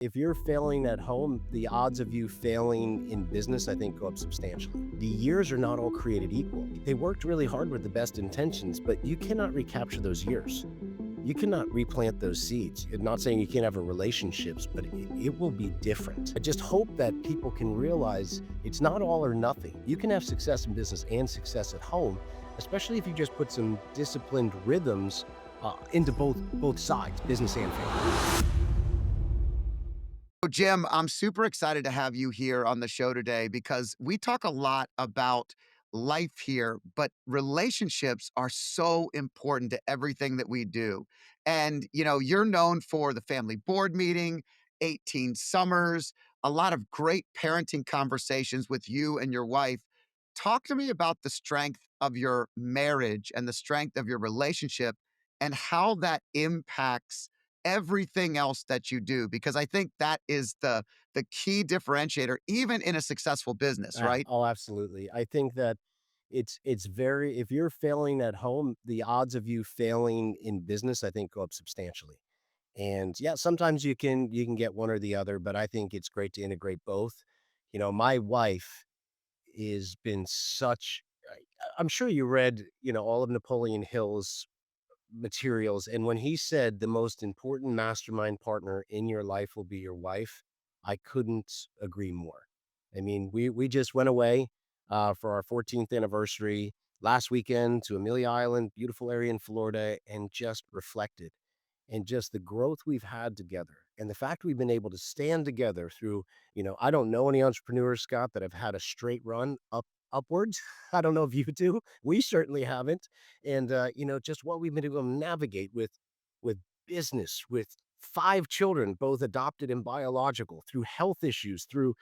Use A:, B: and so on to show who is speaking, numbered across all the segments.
A: If you're failing at home, the odds of you failing in business, I think, go up substantially. The years are not all created equal. They worked really hard with the best intentions, but you cannot recapture those years. You cannot replant those seeds. I'm not saying you can't have a relationships, but it will be different. I just hope that people can realize it's not all or nothing. You can have success in business and success at home, especially if you just put some disciplined rhythms into both sides, business and family.
B: So, Jim, I'm super excited to have you here on the show today because we talk a lot about life here, but relationships are so important to everything that we do. And, you're known for the family board meeting, 18 summers, a lot of great parenting conversations with you and your wife. Talk to me about the strength of your marriage and the strength of your relationship and how that impacts everything else that you do, because I think that is the key differentiator even in a successful business, right?
A: Oh, absolutely. I think that it's very if you're failing at home, the odds of you failing in business, I think, go up substantially. And yeah, sometimes you can get one or the other, but I think it's great to integrate both. My wife has been such I'm sure you read, all of Napoleon Hill's materials, and when he said the most important mastermind partner in your life will be your wife, I couldn't agree more. I mean, we just went away for our 14th anniversary last weekend to Amelia Island, beautiful area in Florida, and just reflected and just the growth we've had together and the fact we've been able to stand together through, I don't know any entrepreneurs, Scott, that have had a straight run upwards. I don't know if you do. We certainly haven't. And just what we've been able to navigate with business, with 5 children, both adopted and biological, through health issues, through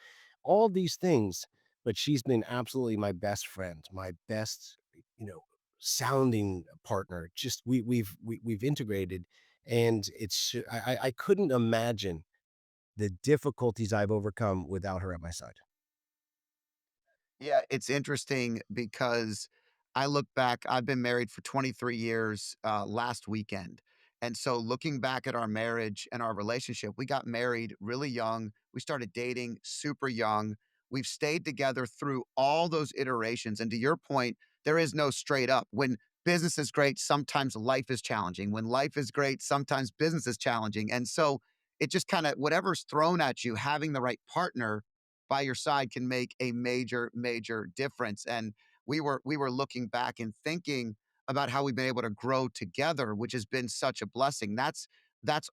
A: all these things. But she's been absolutely my best friend, my best, you know, sounding partner. Just we've integrated, and I couldn't imagine the difficulties I've overcome without her at my side.
B: Yeah, it's interesting because I look back, I've been married for 23 years last weekend. And so looking back at our marriage and our relationship, we got married really young. We started dating super young. We've stayed together through all those iterations. And to your point, there is no straight up. When business is great, sometimes life is challenging. When life is great, sometimes business is challenging. And so it just kind of whatever's thrown at you, having the right partner by your side can make a major, major difference. And we were looking back and thinking about how we've been able to grow together, which has been such a blessing. That's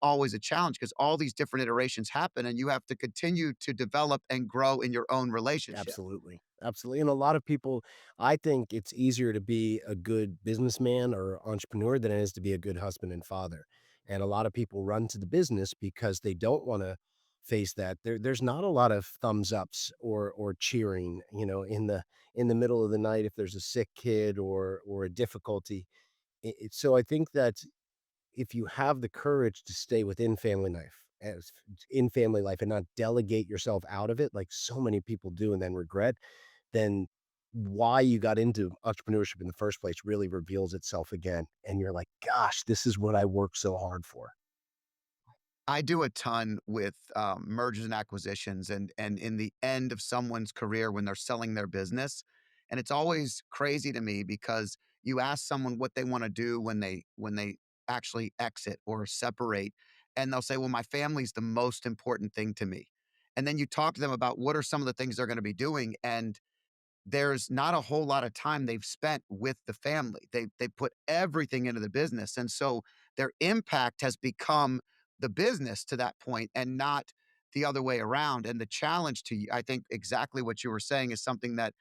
B: always a challenge because all these different iterations happen and you have to continue to develop and grow in your own relationship.
A: Absolutely. Absolutely. And a lot of people, I think it's easier to be a good businessman or entrepreneur than it is to be a good husband and father. And a lot of people run to the business because they don't want to face that. There's not a lot of thumbs ups or cheering, in the middle of the night if there's a sick kid or a difficulty. So I think that if you have the courage to stay within family life as in family life and not delegate yourself out of it like so many people do and then regret, then why you got into entrepreneurship in the first place really reveals itself again. And you're like, gosh, this is what I worked so hard for.
B: I do a ton with mergers and acquisitions, and in the end of someone's career when they're selling their business, and it's always crazy to me because you ask someone what they want to do when they actually exit or separate, and they'll say, "Well, my family's the most important thing to me," and then you talk to them about what are some of the things they're going to be doing, and there's not a whole lot of time they've spent with the family. They put everything into the business, and so their impact has become the business to that point and not the other way around. And the challenge to you, I think exactly what you were saying is something that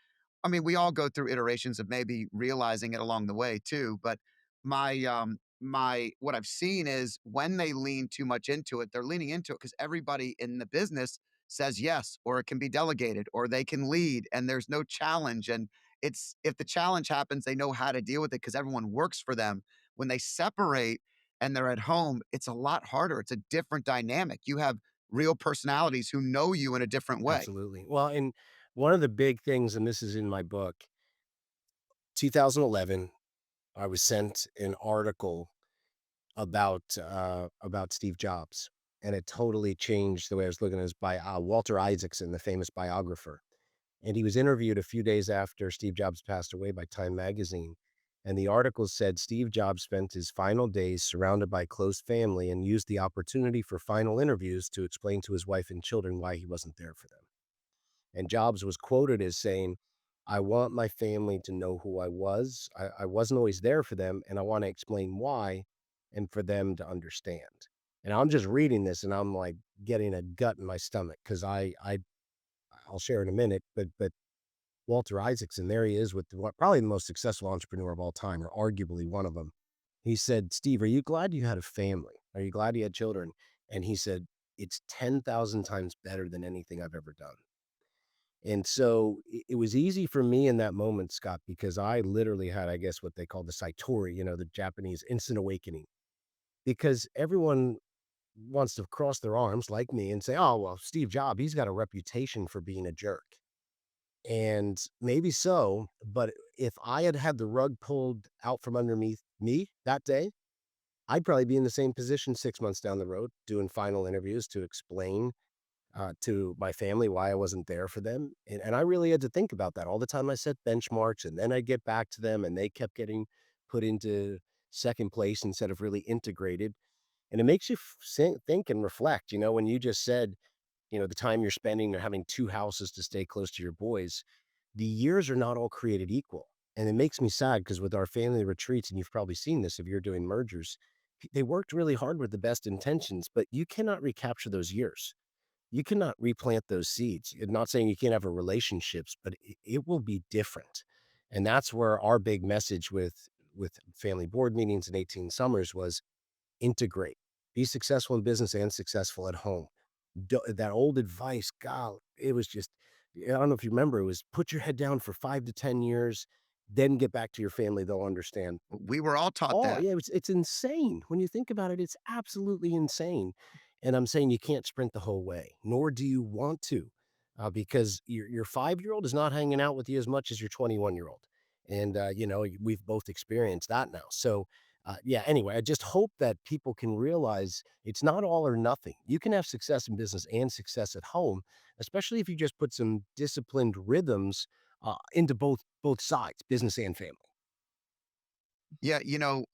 B: I mean, we all go through iterations of maybe realizing it along the way too, but my what I've seen is when they lean too much into it, they're leaning into it because everybody in the business says yes, or it can be delegated, or they can lead, and there's no challenge. And it's if the challenge happens, they know how to deal with it because everyone works for them. When they separate and they're at home, it's a lot harder. It's a different dynamic. You have real personalities who know you in a different way.
A: Absolutely. Well, and one of the big things, and this is in my book, 2011, I was sent an article about Steve Jobs. and it totally changed the way I was looking at this by Walter Isaacson, the famous biographer. And he was interviewed a few days after Steve Jobs passed away by Time magazine. And the article said Steve Jobs spent his final days surrounded by close family and used the opportunity for final interviews to explain to his wife and children why he wasn't there for them. And Jobs was quoted as saying, I want my family to know who I was. I wasn't always there for them, and I want to explain why and for them to understand. And I'm just reading this and I'm like getting a gut in my stomach because I'll share in a minute, but Walter Isaacson, there he is with probably the most successful entrepreneur of all time, or arguably one of them. He said, Steve, are you glad you had a family? Are you glad you had children? And he said, it's 10,000 times better than anything I've ever done. And so it was easy for me in that moment, Scott, because I literally had, I guess, what they call the Saitori, the Japanese instant awakening, because everyone wants to cross their arms like me and say, oh, well, Steve Jobs, he's got a reputation for being a jerk. And maybe so, but if I had had the rug pulled out from underneath me that day, I'd probably be in the same position 6 months down the road doing final interviews to explain to my family why I wasn't there for them. And I really had to think about that all the time. I set benchmarks and then I'd get back to them and they kept getting put into second place instead of really integrated. And it makes you think and reflect, when you just said, the time you're spending or having two houses to stay close to your boys, the years are not all created equal. And it makes me sad because with our family retreats, and you've probably seen this if you're doing mergers, they worked really hard with the best intentions, but you cannot recapture those years. You cannot replant those seeds. I'm not saying you can't have a relationships, but it will be different. And that's where our big message with family board meetings and 18 summers was integrate. Be successful in business and successful at home. That old advice, God, it was just I don't know if you remember, it was put your head down for 5 to 10 years, then get back to your family, they'll understand.
B: We were all taught
A: Oh,
B: that.
A: yeah, it's insane. When you think about it, it's absolutely insane, and I'm saying you can't sprint the whole way, nor do you want to, because your five-year-old is not hanging out with you as much as your 21-year-old, and, we've both experienced that now, so, yeah, anyway, I just hope that people can realize it's not all or nothing. You can have success in business and success at home, especially if you just put some disciplined rhythms, into both sides, business and family.
B: Yeah,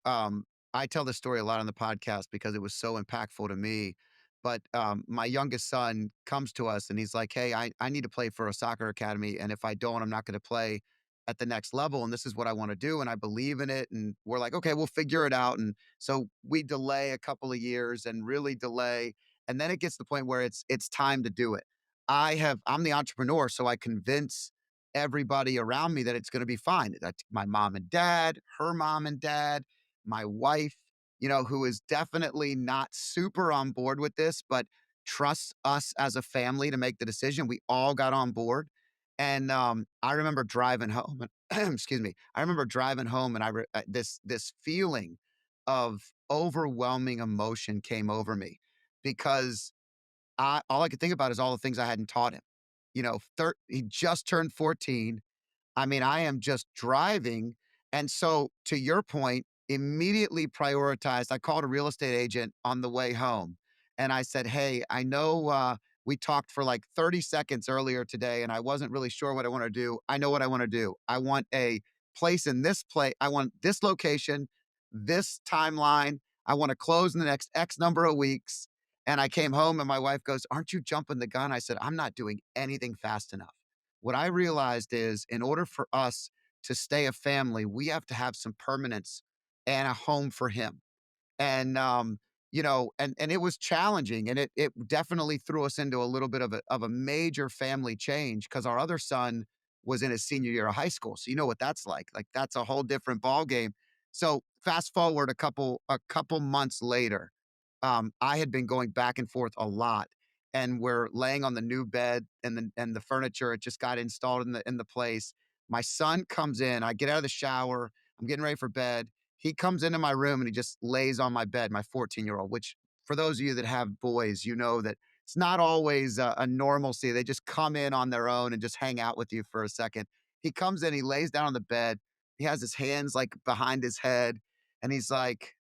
B: I tell this story a lot on the podcast because it was so impactful to me. But my youngest son comes to us and he's like, "Hey, I need to play for a soccer academy, and if I don't, I'm not going to play at the next level. And this is what I want to do, and I believe in it." And we're like, "Okay, we'll figure it out." And so we delay a couple of years and really delay, and then it gets to the point where it's time to do it. I'm the entrepreneur, so I convince everybody around me that it's going to be fine. That's my mom and dad, her mom and dad, my wife, who is definitely not super on board with this, but trusts us as a family to make the decision. We all got on board. And I remember driving home, and excuse me, I remember driving home, and this feeling of overwhelming emotion came over me because all I could think about is all the things I hadn't taught him. He just turned 14. I mean, I am just driving. And so, to your point, immediately prioritized. I called a real estate agent on the way home and I said, "Hey, I know we talked for like 30 seconds earlier today and I wasn't really sure what I want to do. I know what I want to do. I want a place in this place. I want this location, this timeline. I want to close in the next X number of weeks." And I came home and my wife goes, "Aren't you jumping the gun?" I said, "I'm not doing anything fast enough." What I realized is in order for us to stay a family, we have to have some permanence and a home for him. And and it was challenging and it definitely threw us into a little bit of a major family change because our other son was in his senior year of high school. So you know what that's like. Like that's a whole different ball game. So fast forward a couple months later, I had been going back and forth a lot and we're laying on the new bed and the furniture it just got installed in the place. My son comes in, I get out of the shower, I'm getting ready for bed. He comes into my room and he just lays on my bed, my 14-year-old, which for those of you that have boys, you know that it's not always a normalcy. They just come in on their own and just hang out with you for a second. He comes in, he lays down on the bed. He has his hands like behind his head and he's like,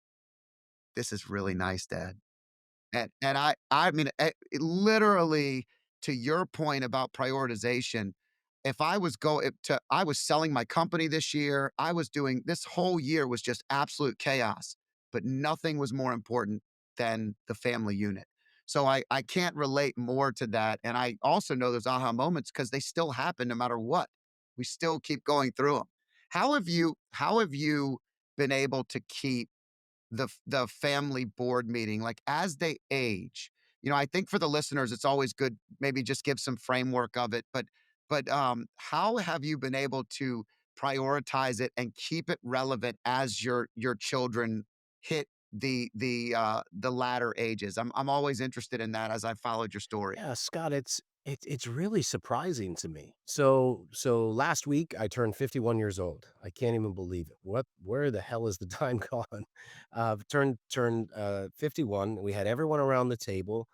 B: "This is really nice, Dad." And I mean, literally, to your point about prioritization, if I was go if to I was selling my company this year, I was doing this whole year was just absolute chaos, but nothing was more important than the family unit. So I can't relate more to that, and I also know those aha moments because they still happen no matter what. We still keep going through them. How have you been able to keep the family board meeting, like, as they age? I think for the listeners, it's always good, maybe just give some framework of it, but how have you been able to prioritize it and keep it relevant as your children hit the latter ages? I'm always interested in that as I followed your story.
A: Yeah, Scott, it's really surprising to me. So last week I turned 51 years old. I can't even believe it. Where the hell is the time gone? Turned 51. We had everyone around the table,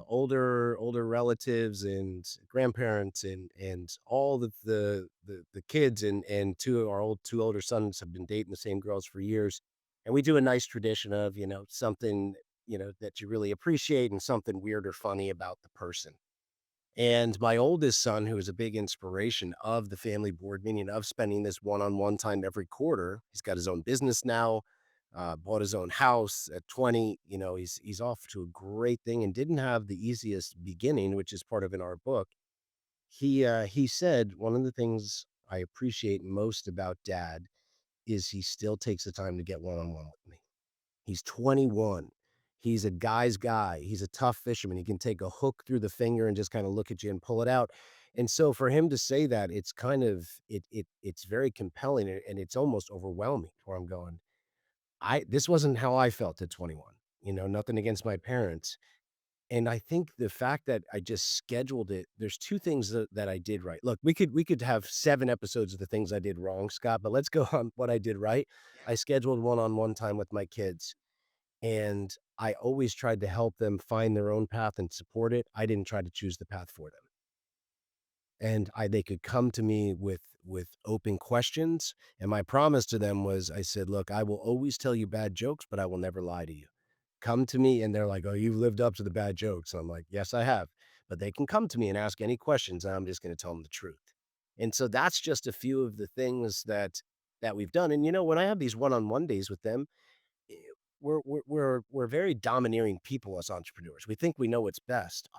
A: older relatives and grandparents and all the kids and two older sons have been dating the same girls for years. And we do a nice tradition of, something, that you really appreciate and something weird or funny about the person. And my oldest son, who is a big inspiration of the family board meeting, of spending this one-on-one time every quarter, he's got his own business now, bought his own house at 20. He's off to a great thing and didn't have the easiest beginning, which is part of in our book. He said, "One of the things I appreciate most about dad is he still takes the time to get one-on-one with me." He's 21. He's a guy's guy. He's a tough fisherman. He can take a hook through the finger and just kinda look at you and pull it out. And so for him to say that, it's kind of it's very compelling and it's almost overwhelming where I'm going, this wasn't how I felt at 21, nothing against my parents. And I think the fact that I just scheduled it, there's 2 things that I did right. Look, we could have 7 episodes of the things I did wrong, Scott, but let's go on what I did right. I scheduled one-on-one time with my kids. And I always tried to help them find their own path and support it. I didn't try to choose the path for them. And they could come to me with open questions, and my promise to them was, I said, "Look, I will always tell you bad jokes, but I will never lie to you. Come to me," and they're like, "Oh, you've lived up to the bad jokes." I'm like, "Yes, I have." But they can come to me and ask any questions, and I'm just gonna tell them the truth. And so that's just a few of the things that we've done. And, when I have these one-on-one days with them, eh, we're very domineering people as entrepreneurs. We think we know what's best.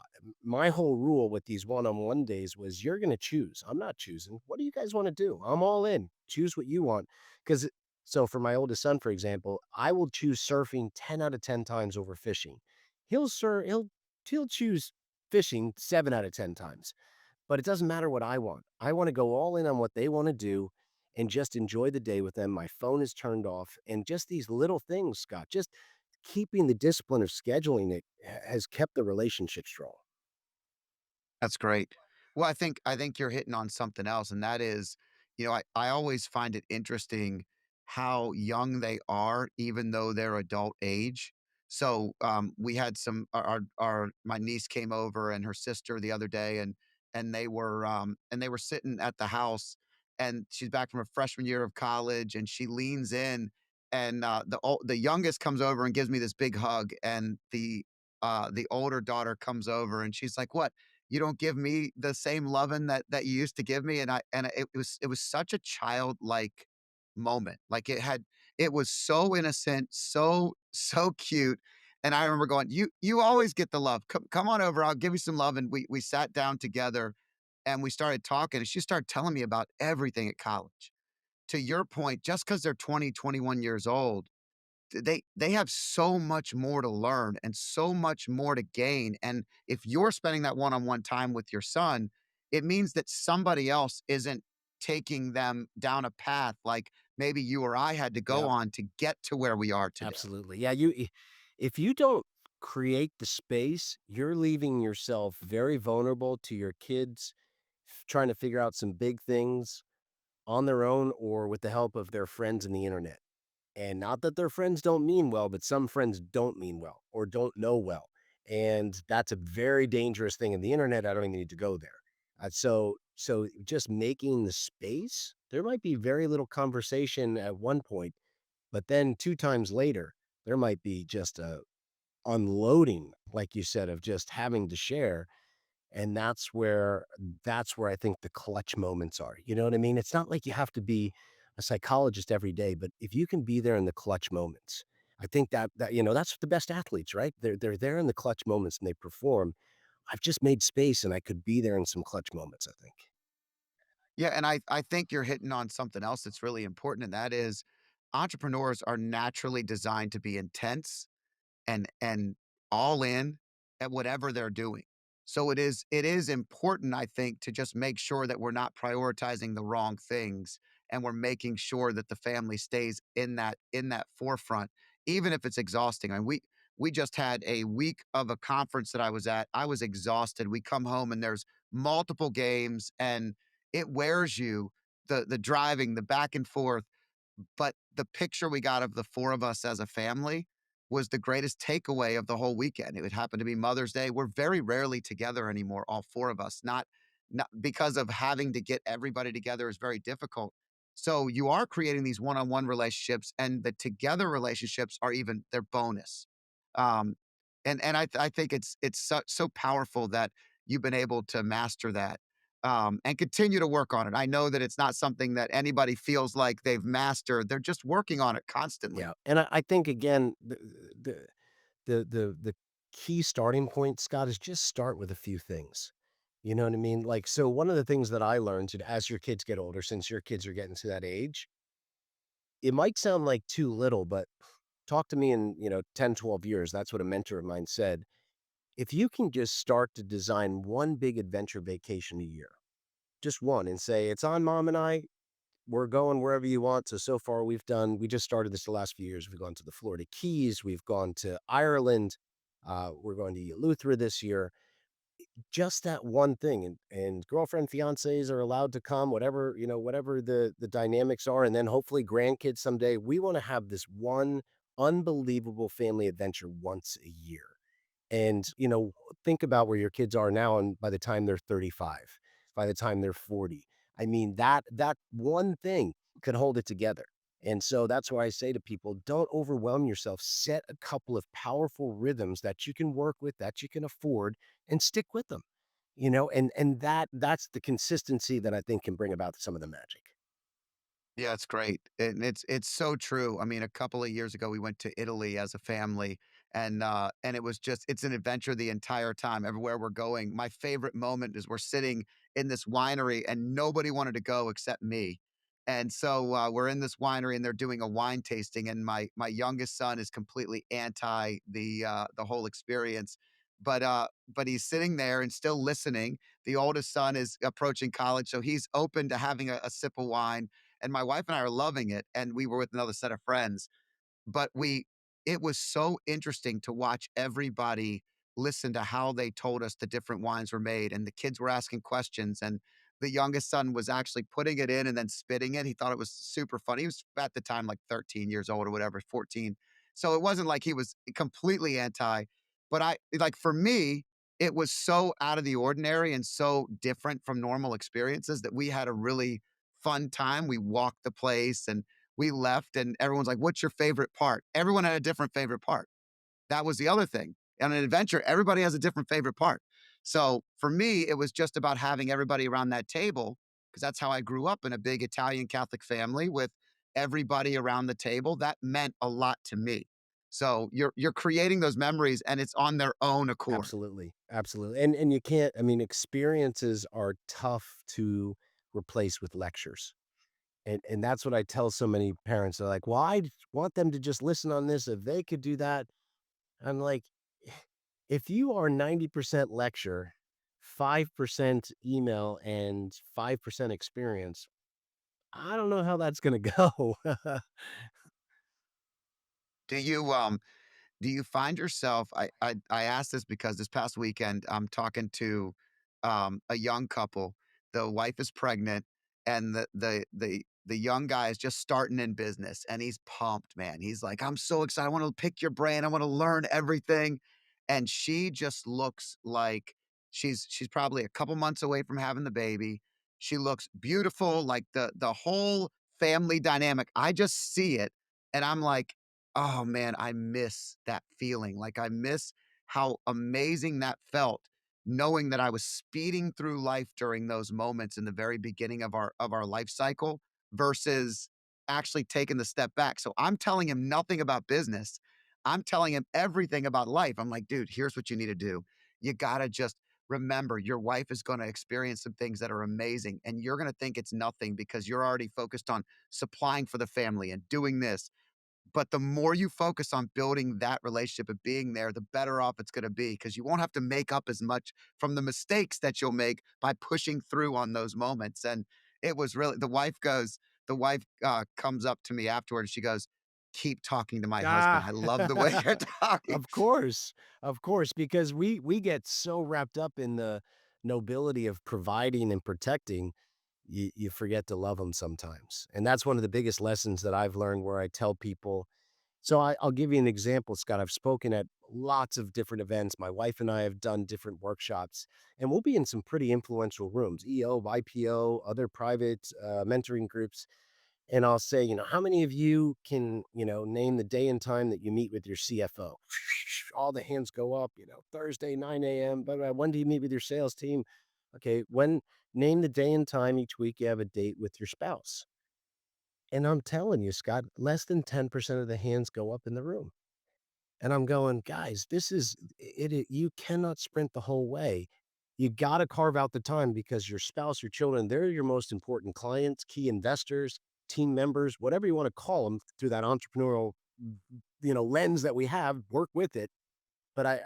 A: My whole rule with these one-on-one days was, you're going to choose. I'm not choosing. What do you guys want to do? I'm all in. Choose what you want. Because so for my oldest son, for example, I will choose surfing 10 out of 10 times over fishing. He'll sir he'll choose fishing 7 out of 10 times. But it doesn't matter what I want. I wanna go all in on what they wanna do and just enjoy the day with them. My phone is turned off, and just these little things, Scott, just keeping the discipline of scheduling it has kept the relationship strong.
B: That's great. Well, I think you're hitting on something else, and that is, I always find it interesting how young they are, even though they're adult age. So, we had some our my niece came over and her sister the other day, and they were sitting at the house, and she's back from her freshman year of college, and she leans in, and the youngest comes over and gives me this big hug, and the older daughter comes over, and she's like, "What? You don't give me the same loving that you used to give me?" And it was such a childlike moment. Like, it was so innocent, so cute. And I remember going, "You always get the love. Come on over. I'll give you some love." And we sat down together and we started talking, and she started telling me about everything at college. To your point, just because they're 20, 21 years old, they have so much more to learn and so much more to gain. And if you're spending that one-on-one time with your son, it means that somebody else isn't taking them down a path like maybe you or I had to go
A: Yep,
B: on to get to where we are today.
A: absolutely. Yeah, if you don't create the space, you're leaving yourself very vulnerable to your kids trying to figure out some big things on their own or with the help of their friends in the internet. And not that their friends don't mean well, but some friends don't mean well or don't know well. And that's a very dangerous thing in the internet. I don't even need to go there. So just making the space, there might be very little conversation at one point, but then 2 times later, there might be just a unloading, like you said, of just having to share. And that's where I think the clutch moments are. You know what I mean? It's not like you have to be a psychologist every day, but if you can be there in the clutch moments, I think that's the best athletes, right? They're there in the clutch moments and they perform. I've just made space and I could be there in some clutch moments, I think.
B: Yeah, and I think you're hitting on something else that's really important, and that is entrepreneurs are naturally designed to be intense and all in at whatever they're doing. So it is important, I think, to just make sure that we're not prioritizing the wrong things and we're making sure that the family stays in that forefront, even if it's exhausting. I mean, we just had a week of a conference that I was at. I was exhausted. We come home and there's multiple games and it wears you, the driving, the back and forth, but the picture we got of the 4 of us as a family was the greatest takeaway of the whole weekend. It would happen to be Mother's Day. We're very rarely together anymore, all 4 of us, not because of having to get everybody together is very difficult. So you are creating these one-on-one relationships, and the together relationships are even they're bonus. Um, and I think it's so powerful that you've been able to master that and continue to work on it. I know that it's not something that anybody feels like they've mastered. They're just working on it constantly.
A: Yeah. And I think again, the key starting point, Scott, is just start with a few things. You know what I mean? Like, so one of the things that I learned as your kids get older, since your kids are getting to that age, it might sound like too little, but talk to me in, 10, 12 years. That's what a mentor of mine said. If you can just start to design one big adventure vacation a year, just one, and say, it's on mom and I, we're going wherever you want. So far we just started this the last few years. We've gone to the Florida Keys, we've gone to Ireland, we're going to Eleuthera this year. Just that one thing, and girlfriend, fiancés are allowed to come, whatever, whatever the dynamics are, and then hopefully grandkids someday. We wanna have this one unbelievable family adventure once a year. And, think about where your kids are now and by the time they're 35, by the time they're 40. I mean, that one thing could hold it together. And so that's why I say to people, don't overwhelm yourself. Set a couple of powerful rhythms that you can work with, that you can afford, and stick with them. And that's the consistency that I think can bring about some of the magic.
B: Yeah, it's great, and it's so true. I mean, a couple of years ago, we went to Italy as a family, and it was just it's an adventure the entire time, everywhere we're going. My favorite moment is we're sitting in this winery, and nobody wanted to go except me. And so, we're in this winery, and they're doing a wine tasting, and my youngest son is completely anti the whole experience, but he's sitting there and still listening. The oldest son is approaching college, so he's open to having a sip of wine, and my wife and I are loving it, and we were with another set of friends, but we it was so interesting to watch everybody listen to how they told us the different wines were made, and the kids were asking questions, and the youngest son was actually putting it in and then spitting it. He thought it was super funny. He was at the time like 13 years old or whatever, 14. So it wasn't like he was completely anti, but I like for me, it was so out of the ordinary and so different from normal experiences that we had a really fun time. We walked the place and we left and everyone's like, "What's your favorite part?" Everyone had a different favorite part. That was the other thing. On an adventure, everybody has a different favorite part. So for me, it was just about having everybody around that table because that's how I grew up in a big Italian Catholic family with everybody around the table. That meant a lot to me. So you're creating those memories and it's on their own accord.
A: Absolutely, absolutely, and you can't, I mean, experiences are tough to replace with lectures, and that's what I tell so many parents. They're like, "Well, I want them to just listen on this, if they could do that." I'm like, "If you are 90% lecture, 5% email, and 5% experience, I don't know how that's gonna go."
B: Do you Do you find yourself I asked this because this past weekend, I'm talking to, a young couple. The wife is pregnant, and the young guy is just starting in business, and he's pumped, man. He's like, "I'm so excited. I wanna pick your brain. I wanna learn everything." And she just looks like she's probably a couple months away from having the baby. She looks beautiful, like, the whole family dynamic, I just see it, and I'm like oh man, I miss that feeling. Like I miss how amazing that felt knowing that I was speeding through life during those moments in the very beginning of our life cycle versus actually taking the step back. So I'm telling him nothing about business. I'm telling him everything about life. I'm like, dude, here's what you need to do. You got to just remember your wife is going to experience some things that are amazing and you're going to think it's nothing because you're already focused on supplying for the family and doing this, but the more you focus on building that relationship and being there, the better off it's gonna be because you won't have to make up as much from the mistakes that you'll make by pushing through on those moments. And it was really the wife, comes up to me afterwards, she goes, "Keep talking to my husband.
A: Ah,
B: I love the way you're talking."
A: of course, because we get so wrapped up in the nobility of providing and protecting, you forget to love them sometimes, and that's one of the biggest lessons that I've learned where I tell people. So I'll give you an example, Scott. I've spoken at lots of different events. My wife and I have done different workshops, and we'll be in some pretty influential rooms, EO, IPO, other private mentoring groups. And I'll say, how many of you can, name the day and time that you meet with your CFO? All the hands go up, Thursday, 9 a.m. But when do you meet with your sales team? Okay, name the day and time each week you have a date with your spouse. And I'm telling you, Scott, less than 10% of the hands go up in the room. And I'm going, guys, this is it. You cannot sprint the whole way. You got to carve out the time because your spouse, your children, they're your most important clients, key investors, team members, whatever you want to call them through that entrepreneurial, lens that we have, work with it. But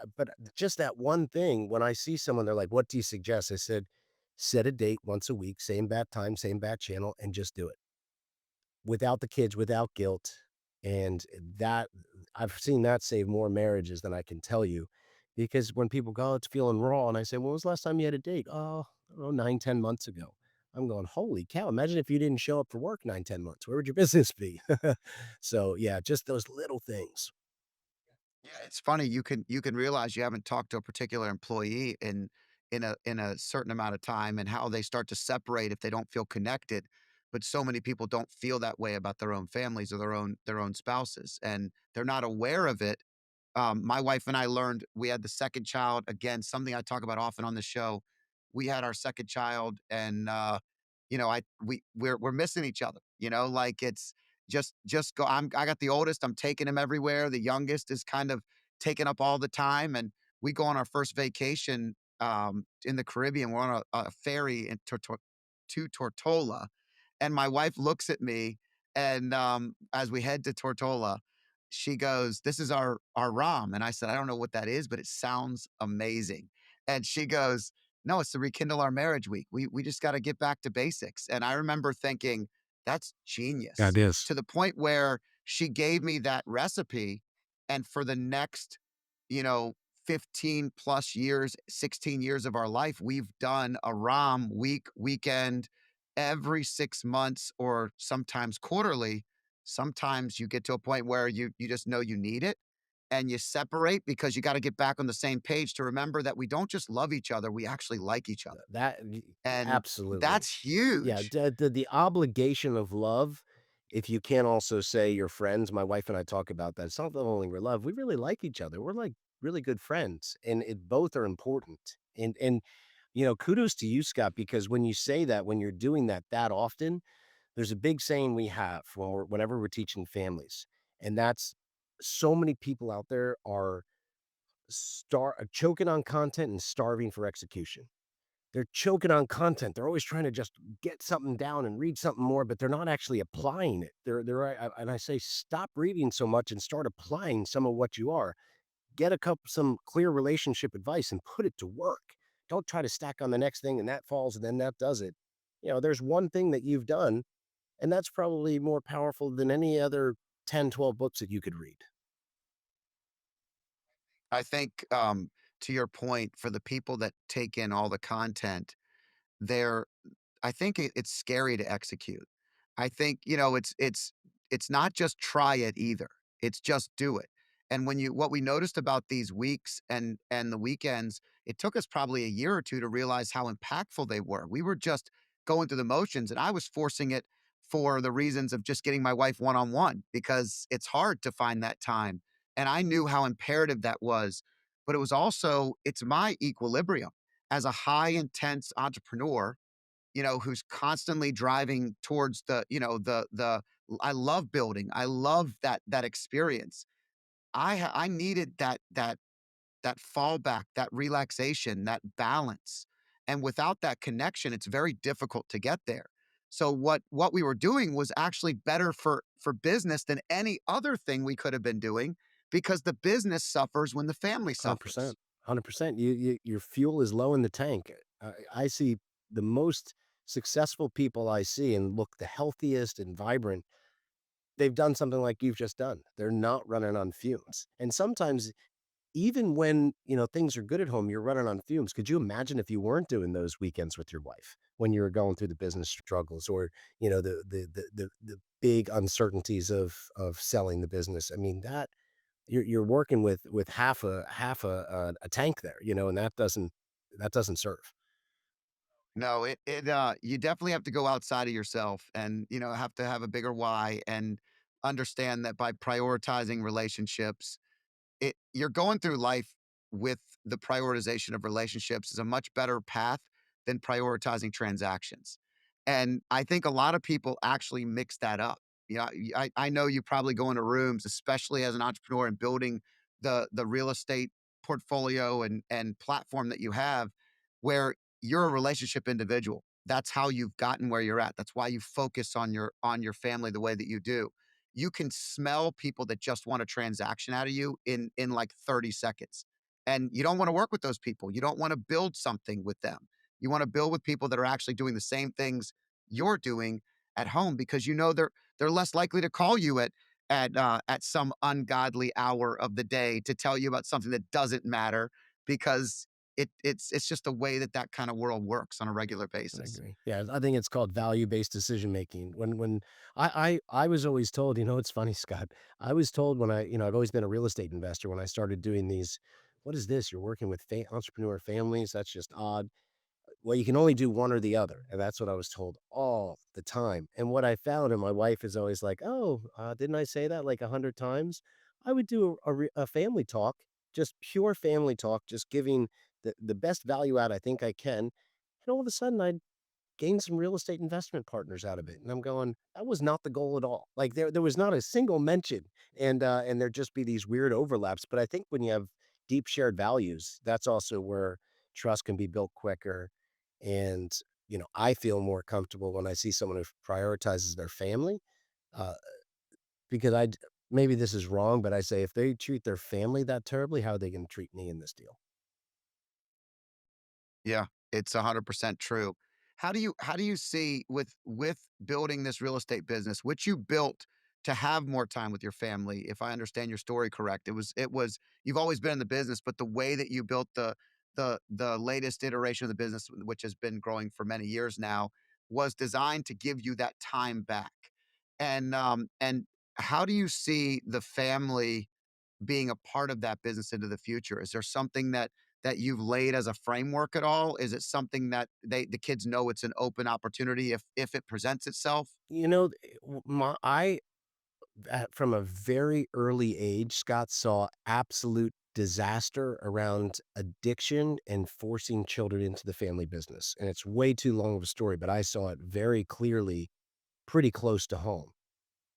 A: just that one thing, when I see someone, they're like, what do you suggest? I said, set a date once a week, same bat time, same bat channel, and just do it without the kids, without guilt, and that I've seen that save more marriages than I can tell you, because when people go, "Oh, it's feeling raw," and I say, "When was the last time you had a date?" "Oh, I don't know, 9, 10 months ago." I'm going, "Holy cow, imagine if you didn't show up for work 9, 10 months. Where would your business be?" So, yeah, just those little things.
B: Yeah, it's funny, you can realize you haven't talked to a particular employee in a certain amount of time and how they start to separate if they don't feel connected. But so many people don't feel that way about their own families or their own spouses, and they're not aware of it. My wife and I learned we had the second child, again, something I talk about often on the show. We had our second child and, we're missing each other, like it's just go I got the oldest, I'm taking him everywhere. The youngest is kind of taking up all the time. And we go on our first vacation, in the Caribbean. We're on a ferry to Tortola. And my wife looks at me and, as we head to Tortola, she goes, "This is our ROM." And I said, "I don't know what that is, but it sounds amazing." And she goes, "No, it's to rekindle our marriage week. We just got to get back to basics." And I remember thinking, that's
A: Yeah,
B: genius,
A: it is.
B: to the point where she gave me that recipe. And for the next, you know, 15 plus years, 16 years of our life, we've done a ROM weekend every 6 months or sometimes quarterly. Sometimes you get to a point where you just know you need it and you separate because you got to get back on the same page to remember that we don't just love each other, we actually like each other.
A: That
B: And
A: absolutely.
B: that's
A: Yeah,
B: huge.
A: the obligation of love, if you can't also say you're friends, my wife and I talk about that. It's not that only we're love, we really like each other. We're like really good friends, and both are important. And kudos to you, Scott, because when you say that, when you're doing that often, there's a big saying we have whenever we're teaching families, and that's so many people out there are choking on content and starving for execution. They're choking on content. They're always trying to just get something down and read something more, but they're not actually applying it. And I say, stop reading so much and start applying some of what you are. Get some clear relationship advice and put it to work. Don't try to stack on the next thing and that falls and then that does it. There's one thing that you've done, and that's probably more powerful than any other 10, 12 books that you could read.
B: I think, to your point, for the people that take in all the content, they're I think it's scary to execute. I think, it's not just try it either. It's just do it. And what we noticed about these weeks and the weekends, it took us probably a year or two to realize how impactful they were. We were just going through the motions and I was forcing it for the reasons of just getting my wife one on one because it's hard to find that time. And I knew how imperative that was, but it was also, it's my equilibrium as a high intense entrepreneur, who's constantly driving towards I love building. I love that experience. I needed that fallback, that relaxation, that balance. And without that connection, it's very difficult to get there. So what we were doing was actually better for business than any other thing we could have been doing because the business suffers when the family suffers.
A: 100%, 100%. Your fuel is low in the tank. I see the most successful people I see and look the healthiest and vibrant, they've done something like you've just done. They're not running on fumes. And sometimes even when, things are good at home, you're running on fumes. Could you imagine if you weren't doing those weekends with your wife when you were going through the business struggles or, the big uncertainties of selling the business? I mean, that you're working with half a tank there, and that doesn't serve.
B: No, you definitely have to go outside of yourself and, have to have a bigger why and understand that by prioritizing relationships, you're going through life with the prioritization of relationships is a much better path than prioritizing transactions. And I think a lot of people actually mix that up. I know you probably go into rooms, especially as an entrepreneur and building the real estate portfolio and platform that you have, where you're a relationship individual. That's how you've gotten where you're at. That's why you focus on your family the way that you do. You can smell people that just want a transaction out of you in like 30 seconds. And you don't want to work with those people. You don't want to build something with them. You want to build with people that are actually doing the same things you're doing at home because they're less likely to call you at some ungodly hour of the day to tell you about something that doesn't matter because it's just the way that kind of world works on a regular
A: I
B: basis.
A: agree. Yeah, I think it's called value-based decision making. When I was always told, it's funny, Scott. I was told when I've always been a real estate investor when I started doing these, "What is this? You're working with entrepreneur families? That's just odd." Well, you can only do one or the other, and that's what I was told all the time. And what I found, and my wife is always like, "Oh, didn't I say that like 100 times?" I would do a family talk, just pure family talk, just giving the best value out I think I can, and all of a sudden I'd gain some real estate investment partners out of it. And I'm going, that was not the goal at all. Like there was not a single mention, and there'd just be these weird overlaps. But I think when you have deep shared values, that's also where trust can be built quicker. And I feel more comfortable when I see someone who prioritizes their family, uh, because maybe this is wrong, but I say if they treat their family that terribly, how are they going to treat me in this deal?
B: Yeah, it's 100% true. How do you see with building this real estate business, which you built to have more time with your family, if I understand your story correct. It was you've always been in the business, but the way that you built the latest iteration of the business, which has been growing for many years now, was designed to give you that time back. And how do you see the family being a part of that business into the future? Is there something that you've laid as a framework at all? Is it something that the kids know it's an open opportunity if it presents itself?
A: From a very early age, Scott saw absolute disaster around addiction and forcing children into the family business. And it's way too long of a story, but I saw it very clearly, pretty close to home.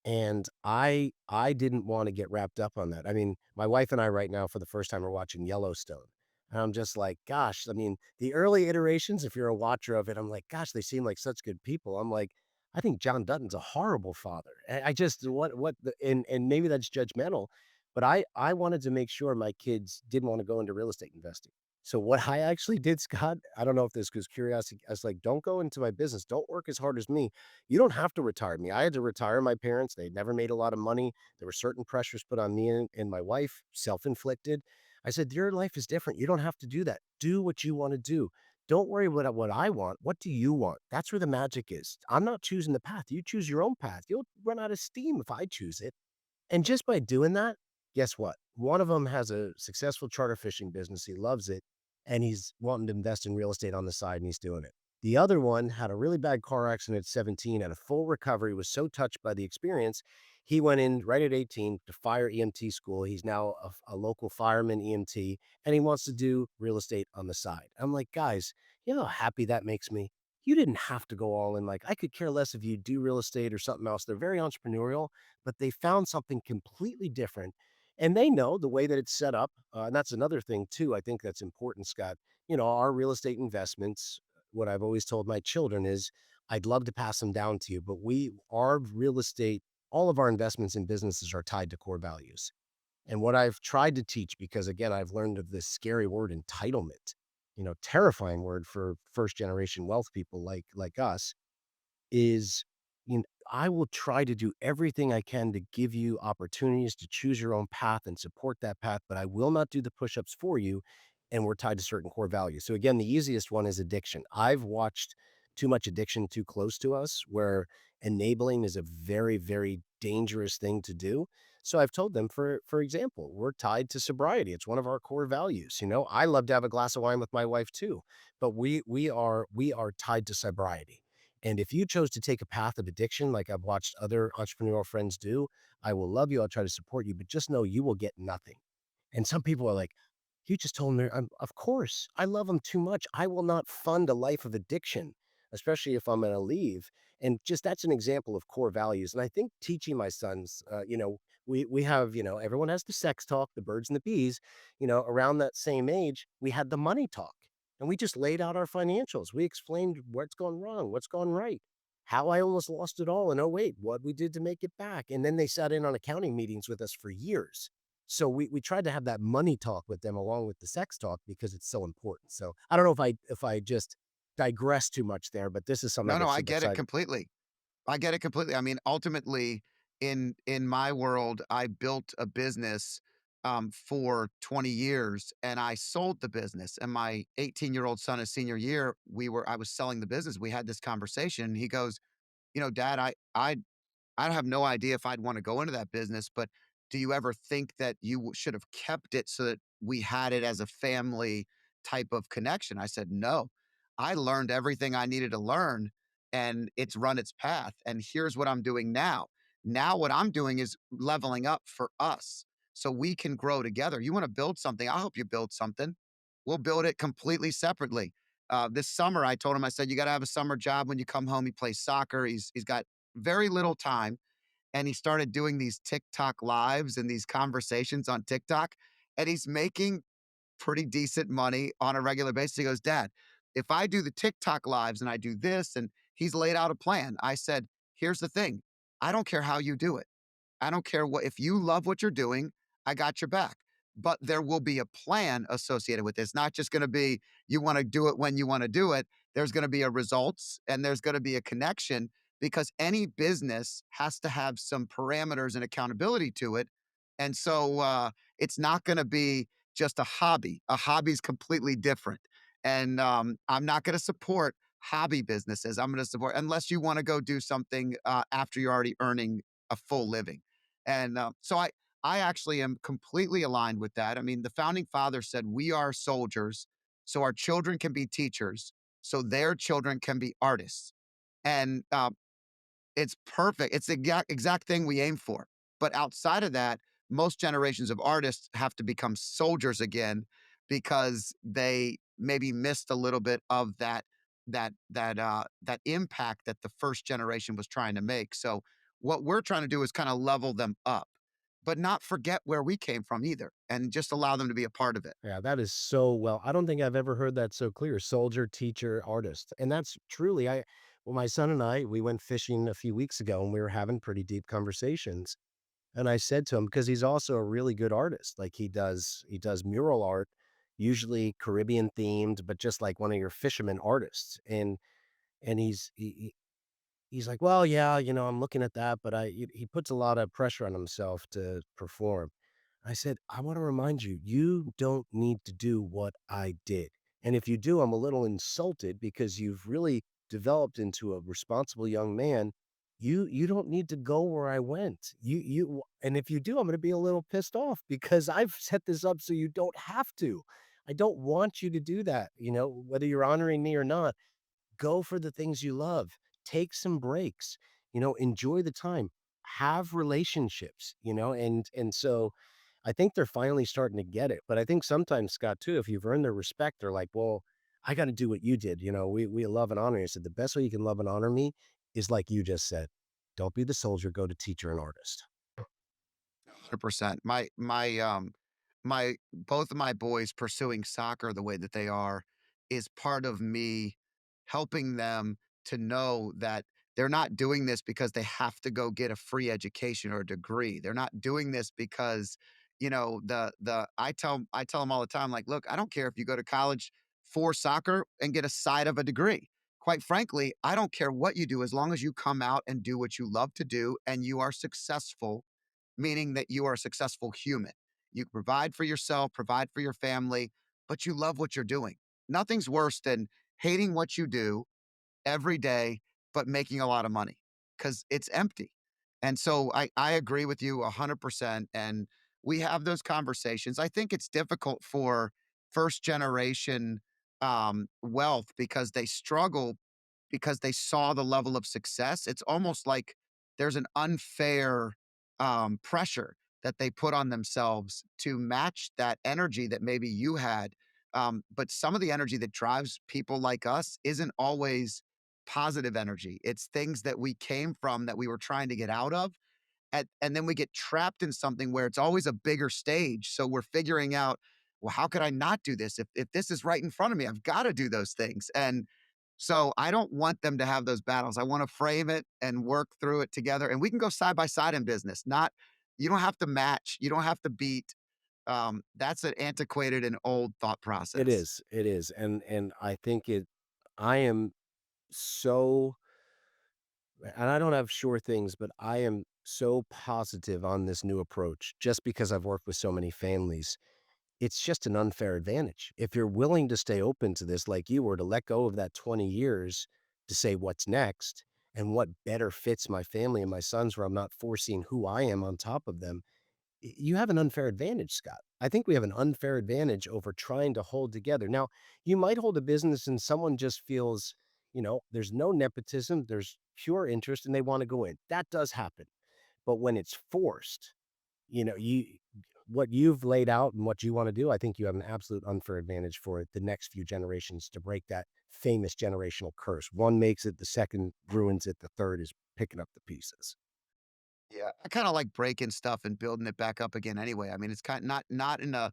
A: And I didn't wanna get wrapped up on that. I mean, my wife and I right now for the first time are watching Yellowstone, and I'm just like, gosh, I mean, the early iterations, if you're a watcher of it, I'm like, gosh, they seem like such good people. I'm like, I think John Dutton's a horrible father. I just what the and maybe that's judgmental, but I wanted to make sure my kids didn't wanna go into real estate investing. So what I actually did, Scott, I don't know if this was curiosity, I was like, "Don't go into my business, don't work as hard as me. You don't have to retire me." I had to retire my parents. They never made a lot of money. There were certain pressures put on me and my wife, self-inflicted. I said, "Your life is different. You don't have to do that. Do what you want to do. Don't worry what I want. What do you want?" That's where the magic is. I'm not choosing the path. You choose your own path. You'll run out of steam if I choose it. And just by doing that, guess what? One of them has a successful charter fishing business. He loves it, and he's wanting to invest in real estate on the side, and he's doing it. The other one had a really bad car accident at 17, had a full recovery, was so touched by the experience, he went in right at 18 to fire EMT school. He's now a local fireman EMT, and he wants to do real estate on the side. I'm like, guys, you know how happy that makes me? You didn't have to go all in. Like, I could care less if you do real estate or something else. They're very entrepreneurial, but they found something completely different. And they know the way that it's set up. And that's another thing, too. I think that's important, Scott. Our real estate investments, what I've always told my children is I'd love to pass them down to you, but our real estate, all of our investments in businesses are tied to core values. And what I've tried to teach, because again, I've learned of this scary word entitlement, terrifying word for first generation wealth people like us, is, I will try to do everything I can to give you opportunities to choose your own path and support that path, but I will not do the push-ups for you, and we're tied to certain core values. So again, the easiest one is addiction. I've watched too much addiction too close to us, where enabling is a very, very dangerous thing to do. So I've told them, for example, we're tied to sobriety. It's one of our core values. I love to have a glass of wine with my wife too, but we are tied to sobriety. And if you chose to take a path of addiction, like I've watched other entrepreneurial friends do, I will love you. I'll try to support you, but just know you will get nothing. And some people are like, you just told me, of course, I love them too much. I will not fund a life of addiction, especially if I'm going to leave. And just that's an example of core values. And I think teaching my sons, we have, everyone has the sex talk, the birds and the bees, around that same age, we had the money talk. And we just laid out our financials. We explained what's gone wrong, what's gone right, how I almost lost it all in '08, what we did to make it back. And then they sat in on accounting meetings with us for years. So we tried to have that money talk with them along with the sex talk because it's so important. So I don't know if I just digress too much there, but this is something I
B: No, no,
A: get
B: I
A: super
B: get it
A: excited.
B: completely. I get it completely. I mean, ultimately, in my world, I built a business for 20 years, and I sold the business. And my 18-year-old son, his senior year, I was selling the business. We had this conversation. He goes, Dad, I have no idea if I'd wanna go into that business, but do you ever think that you should have kept it so that we had it as a family type of connection? I said, "No. I learned everything I needed to learn, and it's run its path, and here's what I'm doing now. Now what I'm doing is leveling up for us so we can grow together. You wanna build something, I'll help you build something. We'll build it completely separately." This summer, I told him, I said, "You gotta have a summer job when you come home." He plays soccer. He's got very little time, and he started doing these TikTok lives and these conversations on TikTok, and he's making pretty decent money on a regular basis. He goes, "Dad, if I do the TikTok lives and I do this," and he's laid out a plan. I said, "Here's the thing. I don't care how you do it. I don't care what if you love what you're doing, I got your back. But there will be a plan associated with this. Not just going to be you want to do it when you want to do it. There's going to be a results and there's going to be a connection because any business has to have some parameters and accountability to it. And so it's not going to be just a hobby. A hobby is completely different. And I'm not going to support hobby businesses. I'm going to support unless you want to go do something after you're already earning a full living. And I actually am completely aligned with that. I mean, the founding father said, "We are soldiers, so our children can be teachers, so their children can be artists." And it's perfect. It's the exact thing we aim for. But outside of that, most generations of artists have to become soldiers again because they maybe missed a little bit of that impact that the first generation was trying to make. So what we're trying to do is kind of level them up, but not forget where we came from either, and just allow them to be a part of it.
A: Yeah, that is so well. I don't think I've ever heard that so clear. Soldier, teacher, artist. And that's truly well, my son and I, we went fishing a few weeks ago and we were having pretty deep conversations. And I said to him, because he's also a really good artist, like he does mural art, usually Caribbean themed, but just like one of your fisherman artists. And he's like, "Well, yeah, I'm looking at that, but he puts a lot of pressure on himself to perform." I said, "I wanna remind you, you don't need to do what I did. And if you do, I'm a little insulted because you've really developed into a responsible young man. You don't need to go where I went. And if you do, I'm gonna be a little pissed off because I've set this up so you don't have to. I don't want you to do that, whether you're honoring me or not. go for the things you love. Take some breaks, enjoy the time, have relationships, and so I think they're finally starting to get it. But I think sometimes, Scott, too, if you've earned their respect, they're like, well, I got to do what you did. We love and honor you. I said, the best way you can love and honor me is like you just said, don't be the soldier, go to teacher and artist.
B: 100%. My both of my boys pursuing soccer the way that they are is part of me helping them to know that they're not doing this because they have to go get a free education or a degree. They're not doing this because, I tell them all the time, like, look, I don't care if you go to college for soccer and get a side of a degree. Quite frankly, I don't care what you do as long as you come out and do what you love to do and you are successful, meaning that you are a successful human. You provide for yourself, provide for your family, but you love what you're doing. Nothing's worse than hating what you do every day, but making a lot of money because it's empty. And so I agree with you 100%. And we have those conversations. I think it's difficult for first generation wealth because they struggle because they saw the level of success. It's almost like there's an unfair pressure that they put on themselves to match that energy that maybe you had. But some of the energy that drives people like us isn't always positive energy. It's things that we came from that we were trying to get out of. And then we get trapped in something where it's always a bigger stage. So we're figuring out, well, how could I not do this? If this is right in front of me, I've got to do those things. And so I don't want them to have those battles. I want to frame it and work through it together. And we can go side by side in business. Not You don't have to match, you don't have to beat. That's an antiquated and old thought process.
A: It is, and I think I am so and I don't have sure things, but I am so positive on this new approach just because I've worked with so many families. It's just an unfair advantage. If you're willing to stay open to this like you were, to let go of that 20 years to say what's next and what better fits my family and my sons where I'm not forcing who I am on top of them, you have an unfair advantage, Scott. I think we have an unfair advantage over trying to hold together. Now, you might hold a business and someone just feels, there's no nepotism, there's pure interest and they want to go in. That does happen. But when it's forced, you what you've laid out and what you want to do, I think you have an absolute unfair advantage for the next few generations to break that famous generational curse. One makes it, the second ruins it, the third is picking up the pieces.
B: Yeah, I kinda like breaking stuff and building it back up again anyway. I mean, it's kind not in a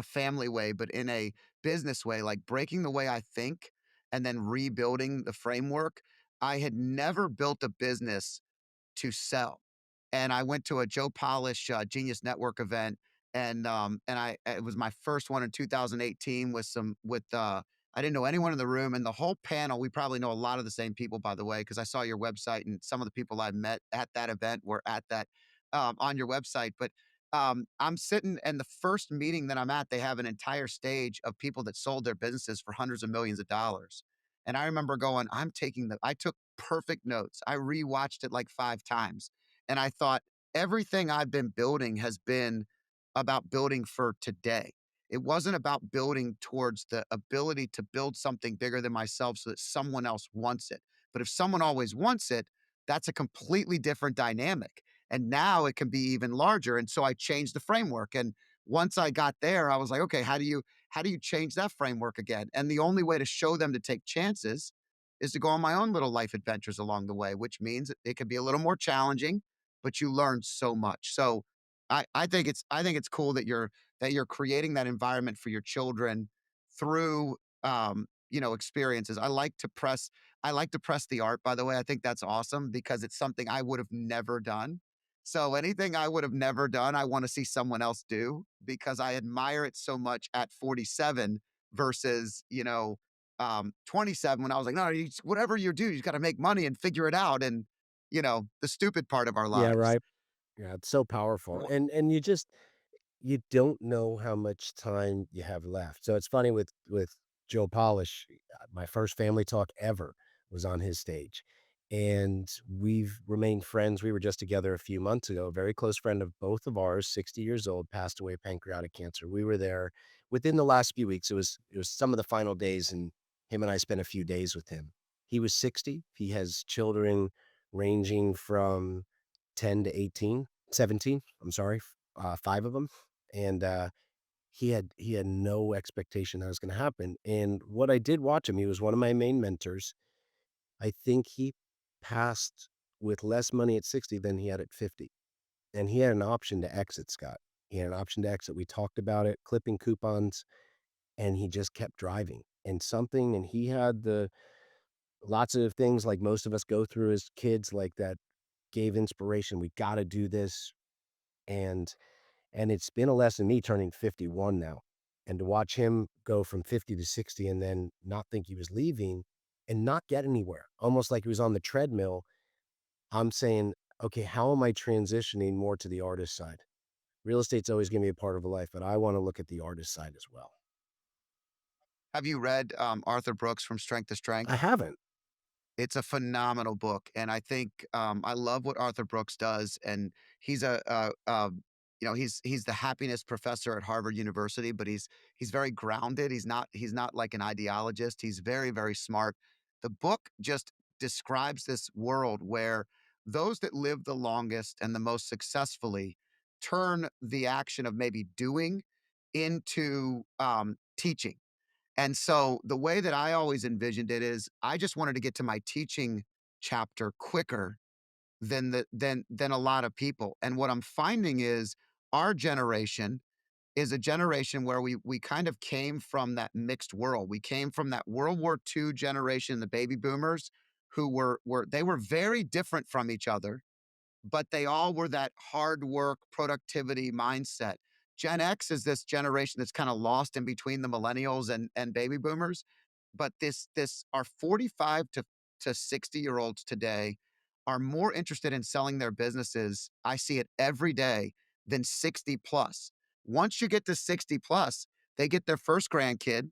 B: family way, but in a business way, like breaking the way I think and then rebuilding the framework. I had never built a business to sell. And I went to a Joe Polish, Genius Network event, and it was my first one in 2018 I didn't know anyone in the room, and the whole panel, we probably know a lot of the same people, by the way, because I saw your website, and some of the people I met at that event were at that, on your website. But, I'm sitting, and the first meeting that I'm at, they have an entire stage of people that sold their businesses for hundreds of millions of dollars. And I remember going, I took perfect notes. I rewatched it like 5 times, and I thought, everything I've been building has been about building for today. It wasn't about building towards the ability to build something bigger than myself so that someone else wants it. But if someone always wants it, that's a completely different dynamic. And now it can be even larger. And so I changed the framework. And once I got there, I was like, okay, how do you change that framework again? And the only way to show them to take chances is to go on my own little life adventures along the way, which means it can be a little more challenging, but you learn so much. So I think it's cool that you're creating that environment for your children through experiences. I like to press the art, by the way. I think that's awesome because it's something I would have never done. So anything I would have never done, I want to see someone else do because I admire it so much at 47 versus, 27 when I was like, no, whatever you do, you got to make money and figure it out. And, the stupid part of our
A: Yeah,
B: lives.
A: right. Yeah, it's so powerful. And you don't know how much time you have left. So it's funny with Joe Polish, my first family talk ever was on his stage. And we've remained friends. We were just together a few months ago. A very close friend of both of ours, 60 years old, passed away of pancreatic cancer. We were there within the last few weeks. It was some of the final days, and him and I spent a few days with him. He was 60. He has children ranging from 10 to 18, 17. I'm sorry, 5 of them, and, he had no expectation that was gonna happen, and what I did watch him, he was one of my main mentors. I think he passed with less money at 60 than he had at 50, and he had an option to exit, Scott. He had an option to exit. We talked about it, clipping coupons, and he just kept driving, and he had the lots of things like most of us go through as kids, like, that gave inspiration. "We gotta do this," and it's been a lesson, me turning 51 now, and to watch him go from 50 to 60 and then not think he was leaving and not get anywhere, almost like he was on the treadmill. I'm saying, "Okay, how am I transitioning more to the artist side?" Real estate's always gonna be a part of a life, but I wanna look at the artist side as well.
B: Have you read Arthur Brooks from Strength to
A: I
B: Strength?
A: haven't.
B: It's a phenomenal book, and I think, I love what Arthur Brooks does, and he's he's the happiness professor at Harvard University, but he's very grounded. He's not like an ideologist. He's very, very smart. The book just describes this world where those that live the longest and the most successfully turn the action of maybe doing into, teaching. And so the way that I always envisioned it is I just wanted to get to my teaching chapter quicker than a lot of people. And what I'm finding is our generation is a generation where we kind of came from that mixed world. We came from that World War II generation, the baby boomers, who were they were very different from each other, but they all were that hard work, productivity mindset. Gen X is this generation that's kind of lost in between the millennials and baby boomers. But this our 45 to 60-year olds today are more interested in selling their businesses. I see it every day than 60 plus. Once you get to 60 plus, they get their first grandkid,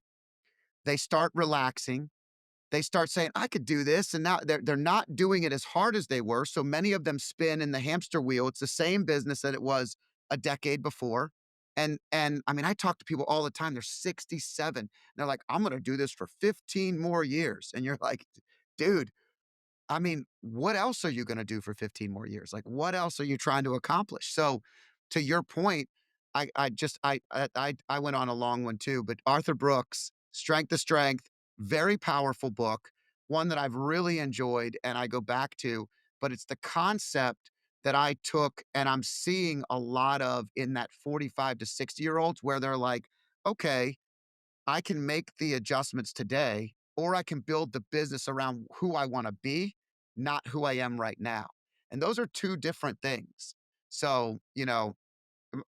B: they start relaxing, they start saying, "I could do this," and now they're not doing it as hard as they were, so many of them spin in the hamster wheel. It's the same business that it was a decade before, and I mean, I talk to people all the time, they're 67, and they're like, "I'm gonna do this for 15 more years," and you're like, "Dude, I mean, what else are you gonna do for 15 more years? Like, what else are you trying to accomplish?" So, to your point, I just I went on a long one too, but Arthur Brooks, Strength to Strength, very powerful book, one that I've really enjoyed and I go back to, but it's the concept that I took and I'm seeing a lot of in that 45 to 60-year-olds where they're like, "Okay, I can make the adjustments today, or I can build the business around who I want to be, not who I am right now." And those are two different things. So, m-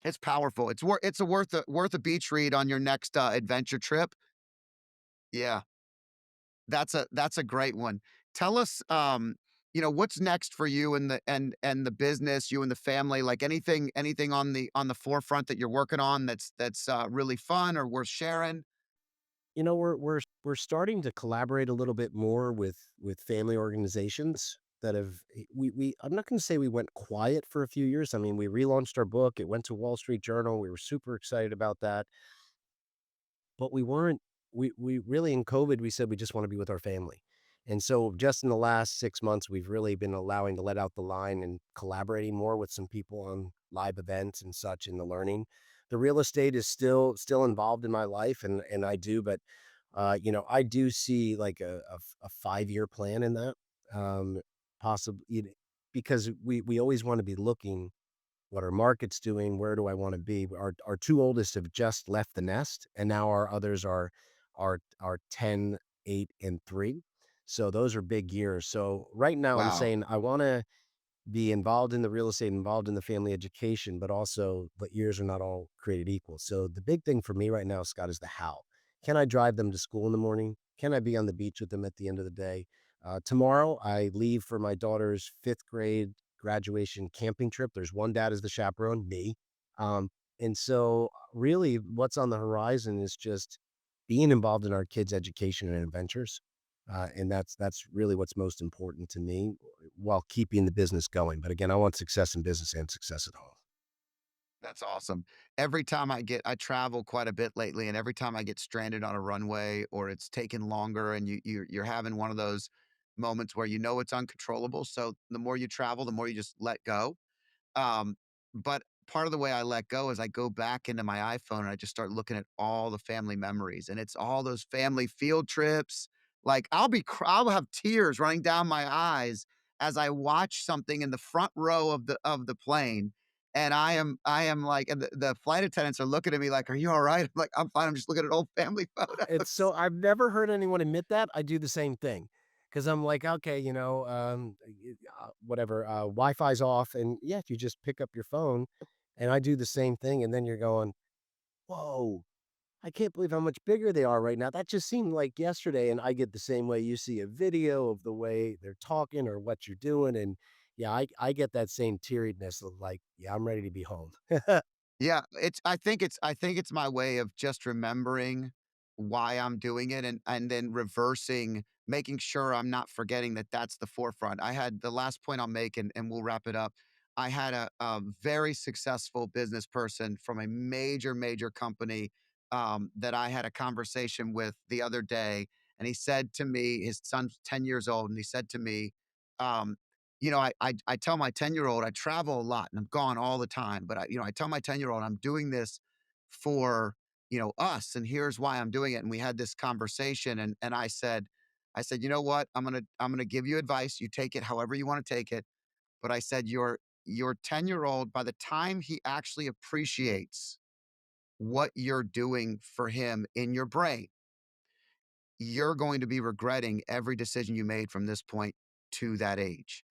B: it's powerful. It's a worth a beach read on your next adventure trip. Yeah, that's a great one. Tell us, what's next for you and the business, you and the family. Like anything on the forefront that you're working on that's really fun or worth sharing.
A: We're starting to collaborate a little bit more with family organizations that have we I'm not gonna say we went quiet for a few years. I mean, we relaunched our book, it went to Wall Street Journal, we were super excited about that, but we weren't we really in COVID, we said we just wanna be with our family. And so just in the last 6 months, we've really been allowing to let out the line and collaborating more with some people on live events and such in the learning. The real estate is still involved in my life and I do, but, I do see like a 5-year plan in that, possibly because we always wanna be looking what our market's doing, where do I wanna be? Our 2 oldest have just left the nest, and now our others are 10, 8, and 3. So those are big years. So right now I'm
B: Wow.
A: saying I wanna be involved in the real estate, involved in the family education, but also but years are not all created equal. So the big thing for me right now, Scott, is the how. Can I drive them to school in the morning? Can I be on the beach with them at the end of the day? Tomorrow, I leave for my daughter's 5th grade graduation camping trip. There's one dad as the chaperone, me. And so really what's on the horizon is just being involved in our kids' education and adventures. And that's really what's most important to me while keeping the business going. But again, I want success in business and success at home.
B: That's awesome. Every time I travel quite a bit lately, and every time I get stranded on a runway or it's taken longer and you're having one of those moments where you know it's uncontrollable. So the more you travel, the more you just let go. Um, but part of the way I let go is I go back into my iPhone and I just start looking at all the family memories, and it's all those family field trips. Like I'll have tears running down my eyes as I watch something in the front row of the plane. And I am like, and the flight attendants are looking at me like, "Are you all right?" I'm like, "I'm fine. I'm just looking at old family
A: It's
B: photos."
A: so I've never heard anyone admit that. I do the same thing because 'cause I'm like, "Okay, whatever, Wi-Fi's off," and yeah, you just pick up your phone, and I do the same thing, and then you're going, "Whoa, I can't believe how much bigger they are right now. That just seemed like yesterday," and I get the same way. You see a video of the way they're talking or what you're doing, and yeah, I get that same teariness of like, "Yeah, I'm ready to be home."
B: Yeah, I think it's my way of just remembering why I'm doing it, and then reversing, making sure I'm not forgetting that that's the forefront. I had the last point I'll make, and we'll wrap it up. I had a very successful business person from a major, major company, that I had a conversation with the other day, and he said to me, his son's 10 years old, and he said to me, um, I tell my 10-year-old I travel a lot and I'm gone all the time, but I tell my 10-year-old I'm doing this for, us, and here's why I'm doing it. And we had this conversation, and I said, "You know what? I'm gonna give you advice. You take it however you want to take it." But I said, your 10-year-old, by the time he actually appreciates what you're doing for him in your brain, you're going to be regretting every decision you made from this point to that age.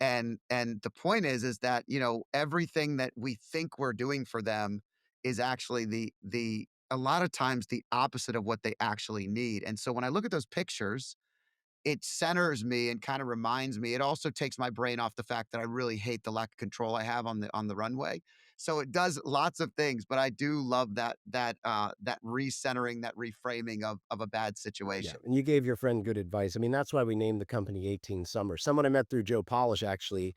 B: And the point is that, everything that we think we're doing for them is actually the a lot of times the opposite of what they actually need. And so when I look at those pictures, it centers me and kind of reminds me. It also takes my brain off the fact that I really hate the lack of control I have on the runway. So it does lots of things, but I do love that recentering, that reframing of a bad
A: Yeah,
B: situation.
A: and you gave your friend good advice. I mean, that's why we named the company 18 Summer. Someone I met through Joe Polish actually,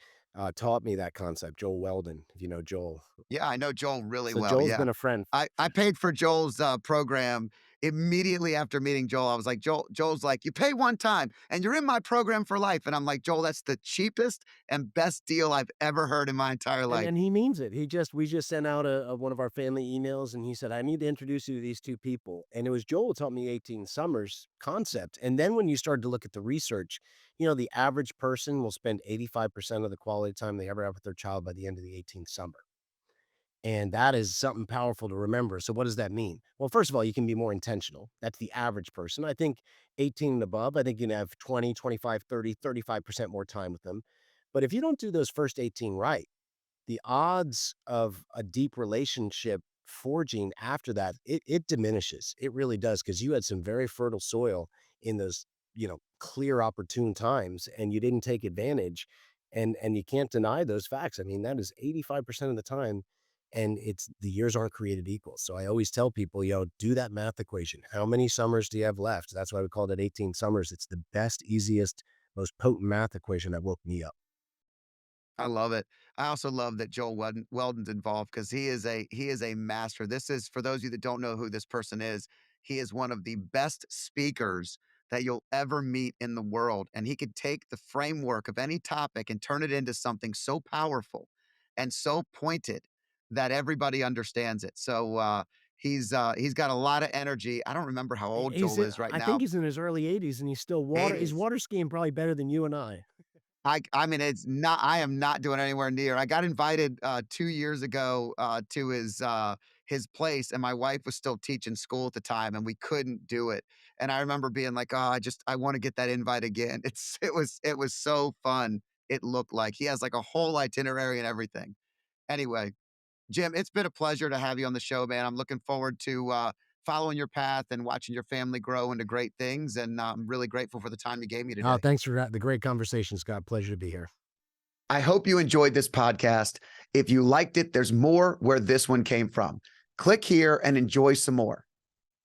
A: taught me that concept, Joel Weldon, if you know Joel.
B: Yeah, I know Joel really
A: So
B: well,
A: Joel's
B: yeah.
A: been a friend
B: I
A: for
B: paid for Joel's, program immediately after meeting Joel. I was like, Joel's like, "You pay one time, and you're in my program for life." And I'm like, "Joel, that's the cheapest and best deal I've ever heard in my entire life."
A: and he means it. We just sent out a one of our family emails, and he said, "I need to introduce you to these 2 people." And it was Joel who taught me 18 Summers concept. And then when you start to look at the research, the average person will spend 85% of the quality time they ever have with their child by the end of the 18th summer. And that is something powerful to remember. So what does that mean? Well, first of all, you can be more intentional. That's the average person. I think 18 and above, I think you can have 20, 25, 30, 35% more time with them. But if you don't do those first 18 right, the odds of a deep relationship forging after that, it diminishes. It really does because you had some very fertile soil in those, clear, opportune times, and you didn't take advantage, and you can't deny those facts. I mean, that is 85% of the time, and it's the years aren't created equal. So I always tell people, do that math equation. How many summers do you have left? That's why we called it 18 summers. It's the best, easiest, most potent math equation that woke me up.
B: I love it. I also love that Joel Weldon's involved because he is a master. This is, for those of you that don't know who this person is, he is one of the best speakers that you'll ever meet in the world, and he could take the framework of any topic and turn it into something so powerful and so pointed that everybody understands it. So, he's got a lot of energy. I don't remember how old
A: He's
B: Joel
A: in
B: is right
A: I think
B: now.
A: he's in his early 80s, and he's
B: 80s.
A: water skiing probably better than you and I.
B: I mean, it's not I am not doing anywhere near. I got invited, 2 years ago, to his place, and my wife was still teaching school at the time, and we couldn't do it. And I remember being like, "Oh, I wanna get that invite again." It was so fun, it looked like. He has, like, a whole itinerary and everything. Anyway, Jim, it's been a pleasure to have you on the show, man. I'm looking forward to, following your path and watching your family grow into great things, and, I'm really grateful for the time you gave me today.
A: Thanks for the great conversation, Scott. Pleasure to be here.
B: I hope you enjoyed this podcast. If you liked it, there's more where this one came from. Click here and enjoy some more.